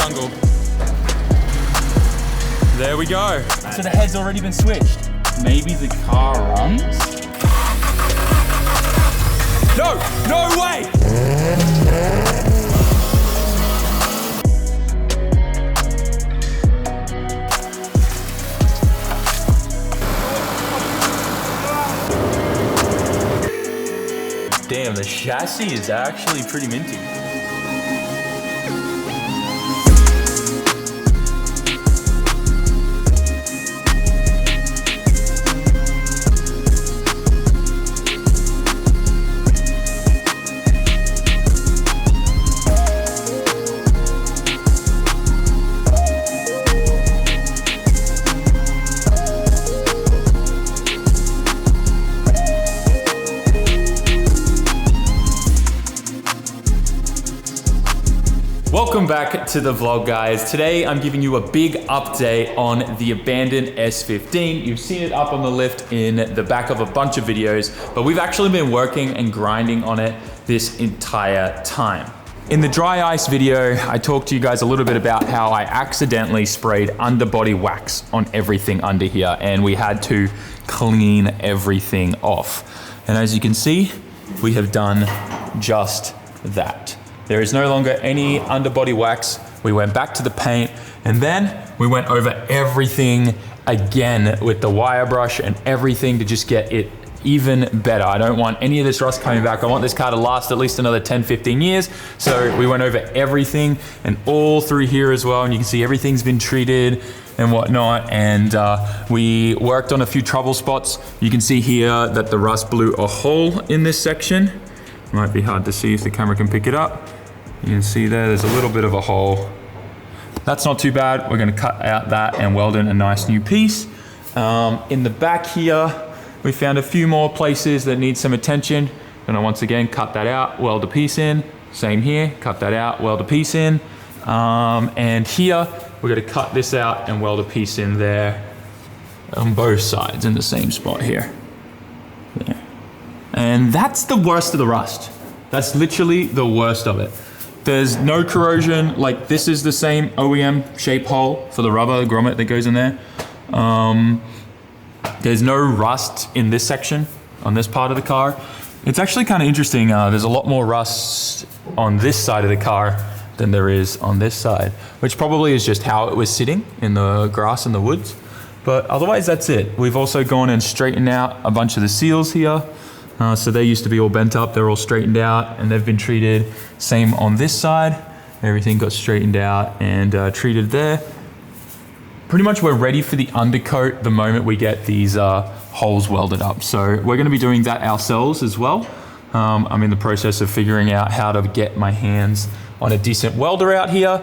jungle. There we go. So the head's already been switched. Maybe the car runs? No way! Damn, the chassis is actually pretty minty. Welcome back to the vlog, guys. Today I'm giving you a big update on the Abandoned S15. You've seen it up on the lift in the back of a bunch of videos, but we've actually been working and grinding on it this entire time. In the dry ice video, I talked to you guys a little bit about how I accidentally sprayed underbody wax on everything under here, and we had to clean everything off. And as you can see, we have done just that. There is no longer any underbody wax. We went back to the paint, and then we went over everything again with the wire brush and everything to just get it even better. I don't want any of this rust coming back. I want this car to last at least another 10, 15 years. So we went over everything and all through here as well. And you can see everything's been treated and whatnot. And we worked on a few trouble spots. You can see here that the rust blew a hole in this section. Might be hard to see if the camera can pick it up. You can see there's a little bit of a hole. That's not too bad. We're gonna cut out that and weld in a nice new piece. In the back here, we found a few more places that need some attention. Gonna once again cut that out, weld a piece in. Same here, cut that out, weld a piece in. And here, we're gonna cut this out and weld a piece in there on both sides in the same spot here. There. And that's the worst of the rust. That's literally the worst of it. There's no corrosion, like this is the same OEM shape hole for the rubber grommet that goes in there. There's no rust in this section, on this part of the car. It's actually kind of interesting. There's a lot more rust on this side of the car than there is on this side, which probably is just how it was sitting in the grass in the woods. But otherwise, that's it. We've also gone and straightened out a bunch of the seals here. So they used to be all bent up, they're all straightened out and they've been treated. Same on this side, everything got straightened out and treated there. Pretty much we're ready for the undercoat the moment we get these holes welded up. So we're gonna be doing that ourselves as well. I'm in the process of figuring out how to get my hands on a decent welder out here,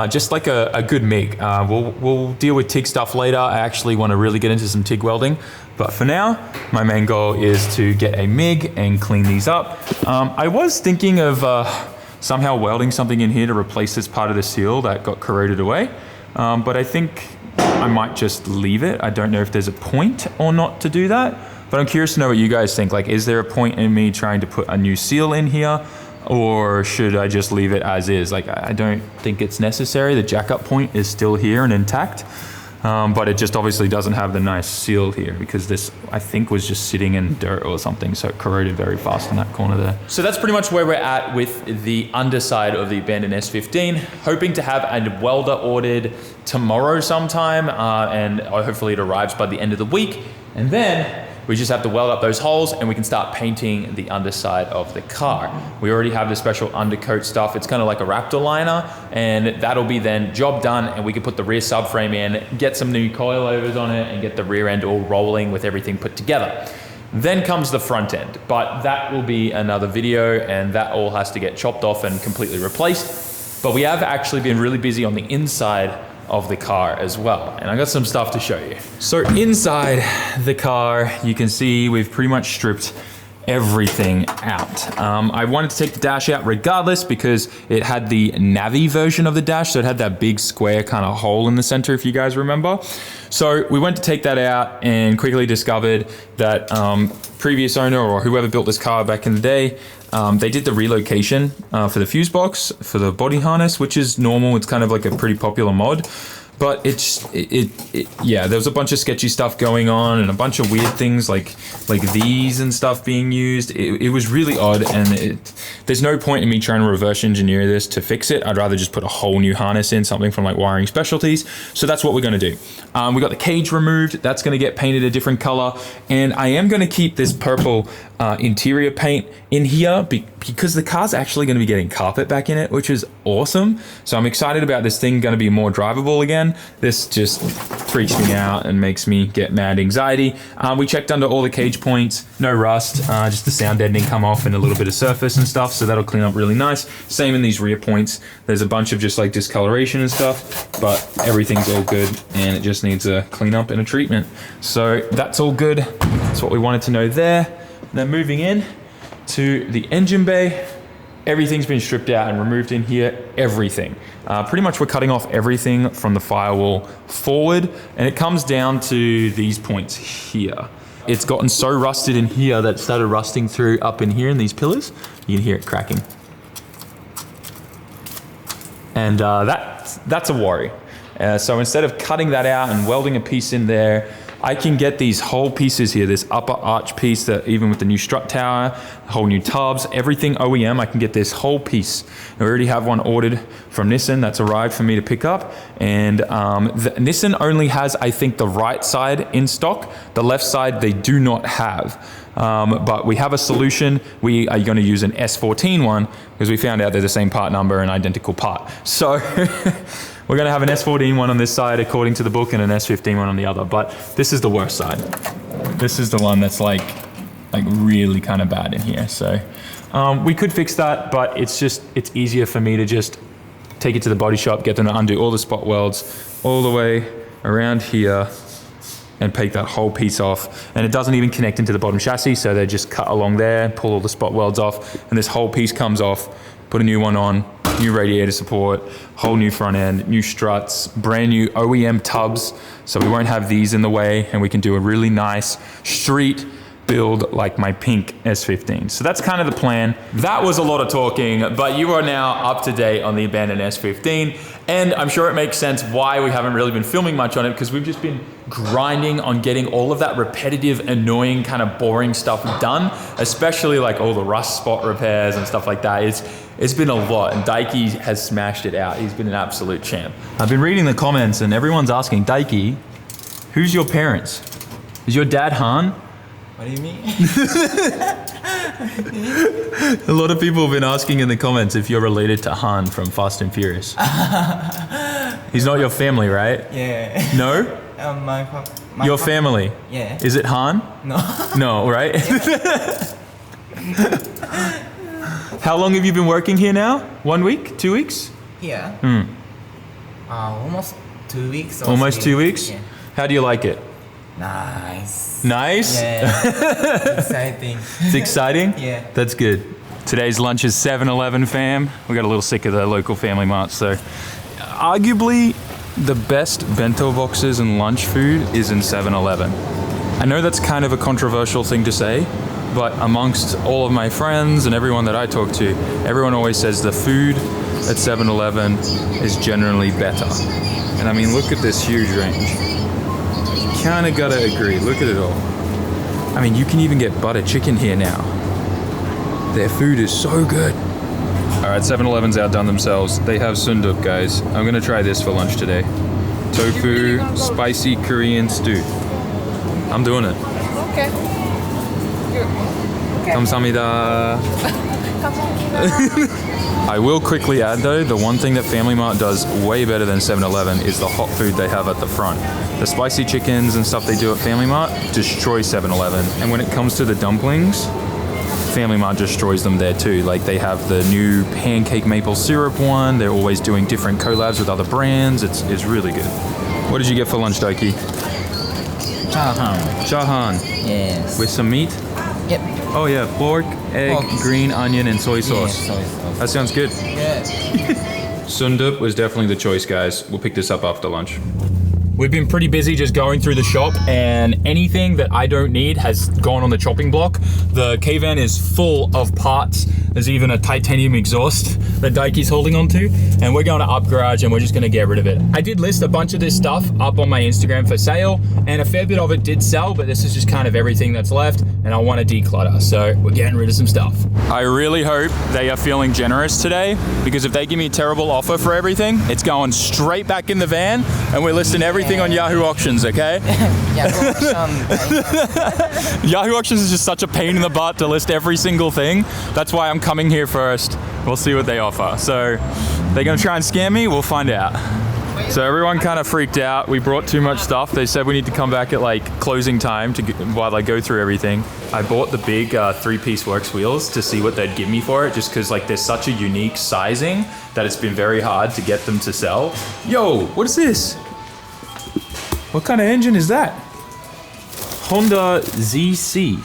just like a good MIG. We'll deal with TIG stuff later. I actually wanna really get into some TIG welding. But for now, my main goal is to get a MIG and clean these up. I was thinking of somehow welding something in here to replace this part of the seal that got corroded away. But I think I might just leave it. I don't know if there's a point or not to do that, but I'm curious to know what you guys think. Like, is there a point in me trying to put a new seal in here, or should I just leave it as is? Like, I don't think it's necessary. The jack-up point is still here and intact. But it just obviously doesn't have the nice seal here because this, I think, was just sitting in dirt or something, so it corroded very fast in that corner there. So that's pretty much where we're at with the underside of the Abandoned S15. Hoping to have a welder ordered tomorrow sometime, and hopefully it arrives by the end of the week. And then we just have to weld up those holes and we can start painting the underside of the car. We already have the special undercoat stuff. It's kind of like a Raptor liner, and that'll be then job done, and we can put the rear subframe in, get some new coilovers on it, and get the rear end all rolling with everything put together. Then comes the front end, but that will be another video, and that all has to get chopped off and completely replaced. But we have actually been really busy on the inside of the car as well, and I got some stuff to show you. So inside the car, you can see we've pretty much stripped everything out. I wanted to take the dash out regardless because it had the Navi version of the dash, so it had that big square kind of hole in the center, if you guys remember. So we went to take that out and quickly discovered that previous owner or whoever built this car back in the day, they did the relocation for the fuse box, for the body harness, which is normal. It's kind of like a pretty popular mod. But yeah, there was a bunch of sketchy stuff going on and a bunch of weird things like these and stuff being used. It was really odd, and there's no point in me trying to reverse engineer this to fix it. I'd rather just put a whole new harness in, something from like Wiring Specialties. So that's what we're gonna do. We got the cage removed. That's gonna get painted a different color. And I am gonna keep this purple interior paint in here because the car's actually gonna be getting carpet back in it, which is awesome. So I'm excited about this thing gonna be more drivable again. This just freaks me out and makes me get mad anxiety. We checked under all the cage points, no rust, just the sound deadening come off and a little bit of surface and stuff, so that'll clean up really nice. Same in these rear points. There's a bunch of just like discoloration and stuff, but everything's all good and it just needs a clean up and a treatment. So that's all good. That's what we wanted to know there. Now moving in to the engine bay. Everything's been stripped out and removed in here, everything. Pretty much we're cutting off everything from the firewall forward, and it comes down to these points here. It's gotten so rusted in here that it started rusting through up in here in these pillars. You can hear it cracking. And that's a worry. So instead of cutting that out and welding a piece in there, I can get these whole pieces here, this upper arch piece that even with the new strut tower, whole new tubs, everything OEM, I can get this whole piece. We already have one ordered from Nissan that's arrived for me to pick up. And Nissan only has, I think, the right side in stock. The left side they do not have. But we have a solution. We are going to use an S14 one because we found out they're the same part number and identical part. So we're going to have an S14 one on this side according to the book and an S15 one on the other. But this is the worst side. This is the one that's like really kind of bad in here. So we could fix that, but it's easier for me to just take it to the body shop, get them to undo all the spot welds all the way around here and take that whole piece off. And it doesn't even connect into the bottom chassis, so they just cut along there, pull all the spot welds off, and this whole piece comes off, put a new one on, new radiator support, whole new front end, new struts, brand new OEM tubs, so we won't have these in the way, and we can do a really nice street build like my pink S15. So that's kind of the plan. That was a lot of talking, but you are now up to date on the Abandoned S15, and I'm sure it makes sense why we haven't really been filming much on it, because we've just been grinding on getting all of that repetitive, annoying, kind of boring stuff done, especially like all the rust spot repairs and stuff like that. It's been a lot, and Daiki has smashed it out. He's been an absolute champ. I've been reading the comments and everyone's asking, Daiki, who's your parents? Is your dad Han? What do you mean? A lot of people have been asking in the comments if you're related to Han from Fast and Furious. He's not your family, right? Yeah. No? Your family? Yeah. Is it Han? No. No, right? How long have you been working here now? 1 week? 2 weeks? Here? Almost 2 weeks. Almost 2 weeks? Yeah. How do you like it? Nice. Nice? Yeah. Exciting. It's exciting? Yeah. That's good. Today's lunch is 7-Eleven, fam. We got a little sick of the local Family Mart, so arguably the best bento boxes and lunch food is in 7-Eleven. I know that's kind of a controversial thing to say, but amongst all of my friends and everyone that I talk to, everyone always says the food at 7-Eleven is generally better. And I mean, look at this huge range. Kinda gotta agree, look at it all. I mean, you can even get butter chicken here now. Their food is so good. All right, 7-Eleven's outdone themselves. They have sunduk, guys. I'm gonna try this for lunch today. Tofu, spicy Korean stew. I'm doing it. Okay. 감사합니다. I will quickly add though, the one thing that Family Mart does way better than 7-Eleven is the hot food they have at the front. The spicy chickens and stuff they do at Family Mart destroy 7-Eleven. And when it comes to the dumplings, Family Mart destroys them there too. Like they have the new pancake maple syrup one. They're always doing different collabs with other brands. It's really good. What did you get for lunch, Daiki? Chahan. Chahan. Yes. With some meat? Yep. Oh yeah, pork, egg, Pork. green onion, and soy Yeah, sauce. soy sauce. That sounds good. Yeah. Sundup was definitely the choice, guys. We'll pick this up after lunch. We've been pretty busy just going through the shop, and anything that I don't need has gone on the chopping block. The K-van is full of parts. There's even a titanium exhaust that Daiki's holding onto, and we're going to Up Garage and we're just gonna get rid of it. I did list a bunch of this stuff up on my Instagram for sale, and a fair bit of it did sell, but this is just kind of everything that's left, and I want to declutter, so we're getting rid of some stuff. I really hope they are feeling generous today, because if they give me a terrible offer for everything, it's going straight back in the van, and we're listing everything on Yahoo Auctions, okay? Yahoo Auctions is just such a pain in the butt to list every single thing. That's why I'm coming here first. We'll see what they offer. So they're gonna try and scam me, we'll find out. So everyone kind of freaked out. We brought too much stuff. They said we need to come back at like closing time while I go through everything. I bought the big 3-piece works wheels to see what they'd give me for it, just because like there's such a unique sizing that it's been very hard to get them to sell. Yo, what is this? What kind of engine is that? Honda ZC.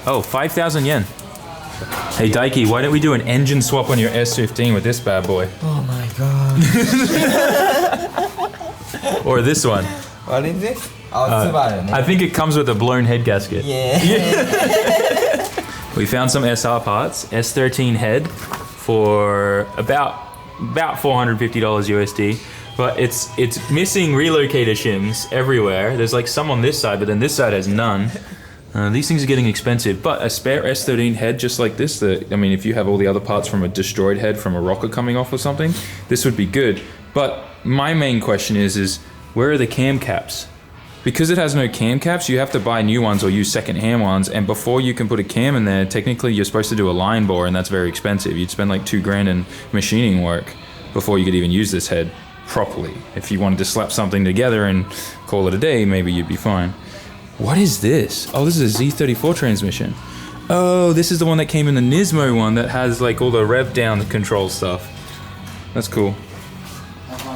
Oh, 5,000 yen. Hey Daiki, why don't we do an engine swap on your S15 with this bad boy? Oh my god. Or this one. What is this? Oh, Subaru. I think it comes with a blown head gasket. Yeah. We found some SR parts, S13 head for about $450 USD. But it's missing relocator shims everywhere. There's like some on this side, but then this side has none. These things are getting expensive, but a spare S13 head just like this, I mean, if you have all the other parts from a destroyed head from a rocker coming off or something, this would be good. But my main question is where are the cam caps? Because it has no cam caps, you have to buy new ones or use second-hand ones, and before you can put a cam in there, technically you're supposed to do a line bore, and that's very expensive. You'd spend like $2,000 in machining work before you could even use this head properly. If you wanted to slap something together and call it a day, maybe you'd be fine. What is this? Oh, this is a Z34 transmission. Oh, this is the one that came in the Nismo one that has like all the rev down control stuff. That's cool.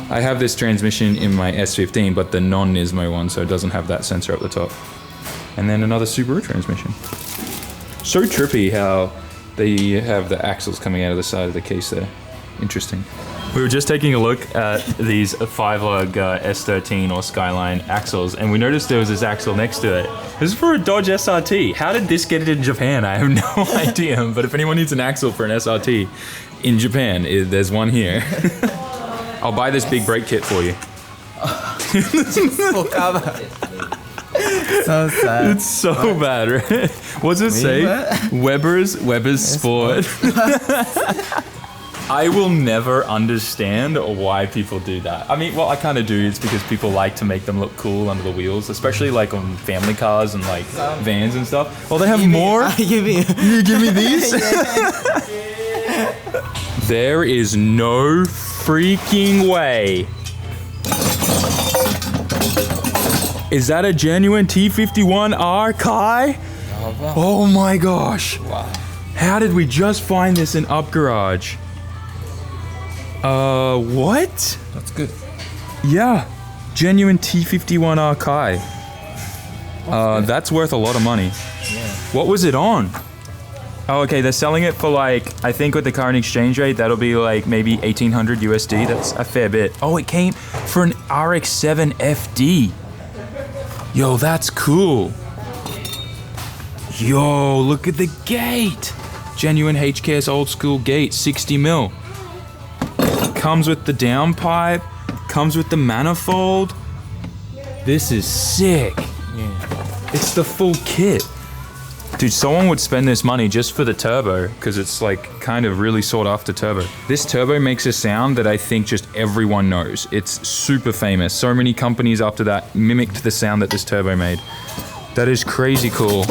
I have this transmission in my S15, but the non-Nismo one, so it doesn't have that sensor up the top. And then another Subaru transmission. So trippy how they have the axles coming out of the side of the case there. Interesting. We were just taking a look at these 5-lug S13 or Skyline axles, and we noticed there was this axle next to it. This is for a Dodge SRT. How did this get it in Japan? I have no idea, but if anyone needs an axle for an SRT in Japan, there's one here. I'll buy this big brake kit for you. Full cover. So sad. It's so bad, right? What's it say? Weber's Sport. I will never understand why people do that. I mean, well, I kind of do. It's because people like to make them look cool under the wheels, especially like on family cars and like vans and stuff. Well, they have more. Give me. You give me these? There is no freaking way. Is that a genuine T51R Kai? Oh my gosh. Wow. How did we just find this in Up Garage? What? That's good. Yeah, genuine T51R Kai. That's worth a lot of money. Yeah. What was it on? Oh, okay, they're selling it for like, I think with the current exchange rate, that'll be like maybe 1,800 USD. That's a fair bit. Oh, it came for an RX-7 FD. Yo, that's cool. Yo, look at the gate. Genuine HKS old school gate, 60 mil. Comes with the downpipe, comes with the manifold. This is sick. Yeah. It's the full kit. Dude, someone would spend this money just for the turbo, because it's like kind of really sought after turbo. This turbo makes a sound that I think just everyone knows. It's super famous. So many companies after that mimicked the sound that this turbo made. That is crazy cool.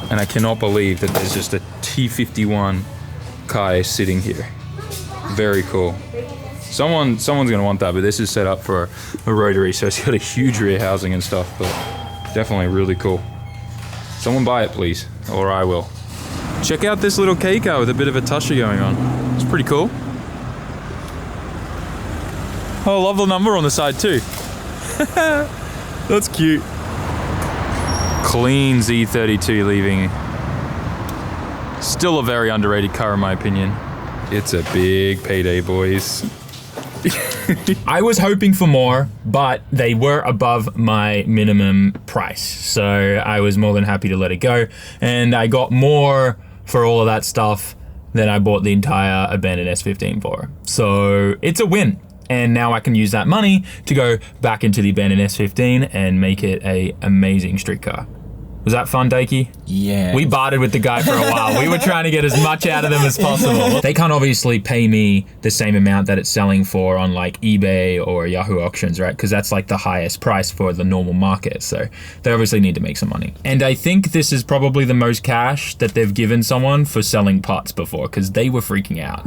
And I cannot believe that there's just a T51 Kai sitting here. Very cool. Someone's gonna want that, but this is set up for a rotary, so it's got a huge rear housing and stuff, but definitely really cool. Someone buy it, please, or I will. Check out this little K car with a bit of a tusher going on. It's pretty cool. Oh, I love the number on the side too. That's cute. Clean Z32 leaving Still a very underrated car in my opinion. It's a big payday, boys. I was hoping for more, but they were above my minimum price. So I was more than happy to let it go. And I got more for all of that stuff than I bought the entire Abandoned S15 for. So it's a win. And now I can use that money to go back into the Abandoned S15 and make it a amazing street car. Was that fun, Daiki? Yeah. We bartered with the guy for a while. We were trying to get as much out of them as possible. They can't obviously pay me the same amount that it's selling for on like eBay or Yahoo auctions, right? Because that's like the highest price for the normal market. So they obviously need to make some money. And I think this is probably the most cash that they've given someone for selling parts before, because they were freaking out.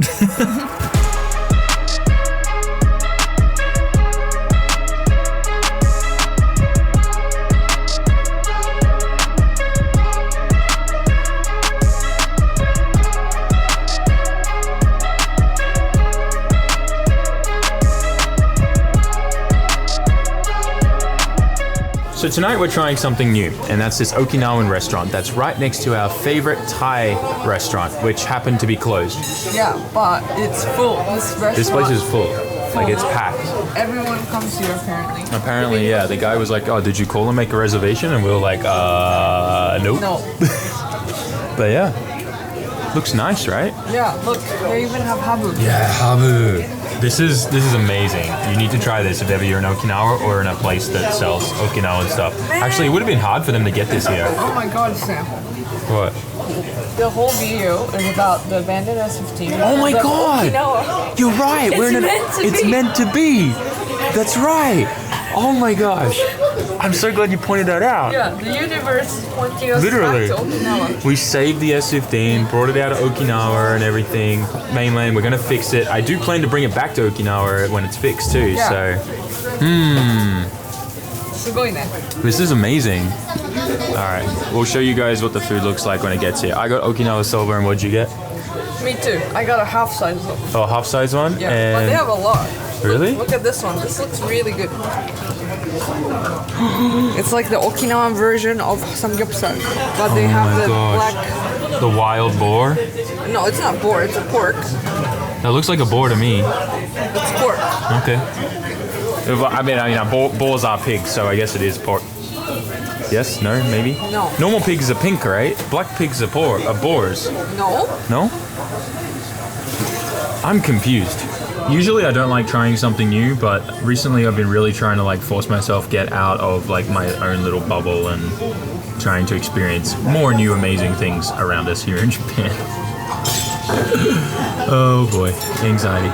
So tonight we're trying something new, and that's this Okinawan restaurant that's right next to our favorite Thai restaurant, which happened to be closed. Yeah, but it's full. This place is full. Like, it's packed. Everyone comes here apparently. Apparently, yeah. The guy was like, oh, did you call and make a reservation? And we were like, nope. No. But yeah, looks nice, right? Yeah, look, they even have habu. Yeah, habu. This is amazing. You need to try this if ever you're in Okinawa or in a place that sells Okinawan stuff. Actually, it would have been hard for them to get this here. Oh my god, Sam. What? The whole video is about the Abandoned S15. Oh my The god! Okinawa. You're right. It's meant to be. That's right. Oh my gosh. I'm so glad you pointed that out. Yeah, the universe is pointing us Literally. back to Okinawa. We saved the S15, brought it out of Okinawa and everything. Mainland, we're gonna fix it. I do plan to bring it back to Okinawa when it's fixed too, Yeah. so. This is amazing. Alright, we'll show you guys what the food looks like when it gets here. I got Okinawa soba, and what'd you get? Me too. I got a half size one. Oh, half size one? Yeah, and but they have a lot. Really? Look at this one. This looks really good. It's like the Okinawan version of samgyeopsal, but they have the black. The wild boar? No, it's not boar. It's a pork. That looks like a boar to me. It's pork. Okay. I mean, boars are pigs, so I guess it is pork. Yes? No? Maybe? No. Normal pigs are pink, right? Black pigs are boars. No. No? I'm confused. Usually I don't like trying something new, but recently I've been really trying to like force myself get out of like my own little bubble and trying to experience more new amazing things around us here in Japan. Oh boy, anxiety.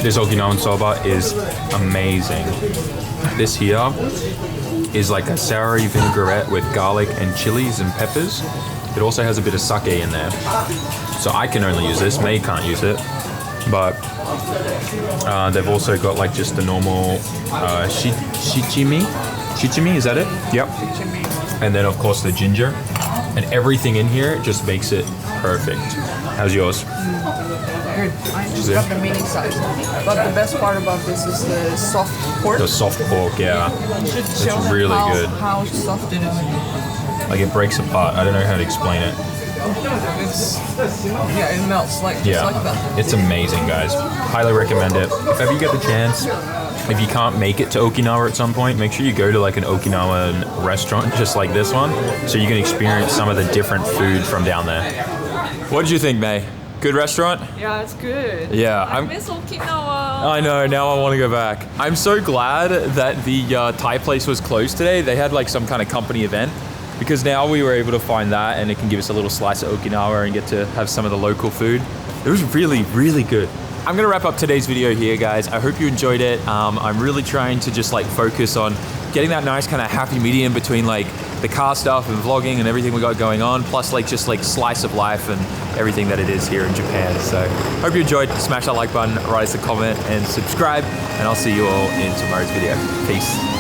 This Okinawan soba is amazing. This here is like a soury vinaigrette with garlic and chilies and peppers. It also has a bit of sake in there. So I can only use this, May can't use it. But they've also got like just the normal shichimi. Shichimi, is that it? Yep. And then of course the ginger. And everything in here just makes it perfect. How's yours? Good. I just got the mini size. But the best part about this is the soft pork. The soft pork, yeah. It's really good. How soft it is. Like it breaks apart. I don't know how to explain it. Yeah, it melts like just like that. It's amazing, guys. Highly recommend it. If ever you get the chance, if you can't make it to Okinawa at some point, make sure you go to like an Okinawan restaurant just like this one, so you can experience some of the different food from down there. What did you think, May? Good restaurant? Yeah, it's good. Yeah, I miss Okinawa. I know, now I want to go back. I'm so glad that the Thai place was closed today. They had like some kind of company event, because now we were able to find that and it can give us a little slice of Okinawa and get to have some of the local food. It was really, really good. I'm gonna wrap up today's video here, guys. I hope you enjoyed it. I'm really trying to just like focus on getting that nice kind of happy medium between like the car stuff and vlogging and everything we got going on, plus like just like slice of life and everything that it is here in Japan. So hope you enjoyed. Smash that like button, write us a comment and subscribe, and I'll see you all in tomorrow's video. Peace.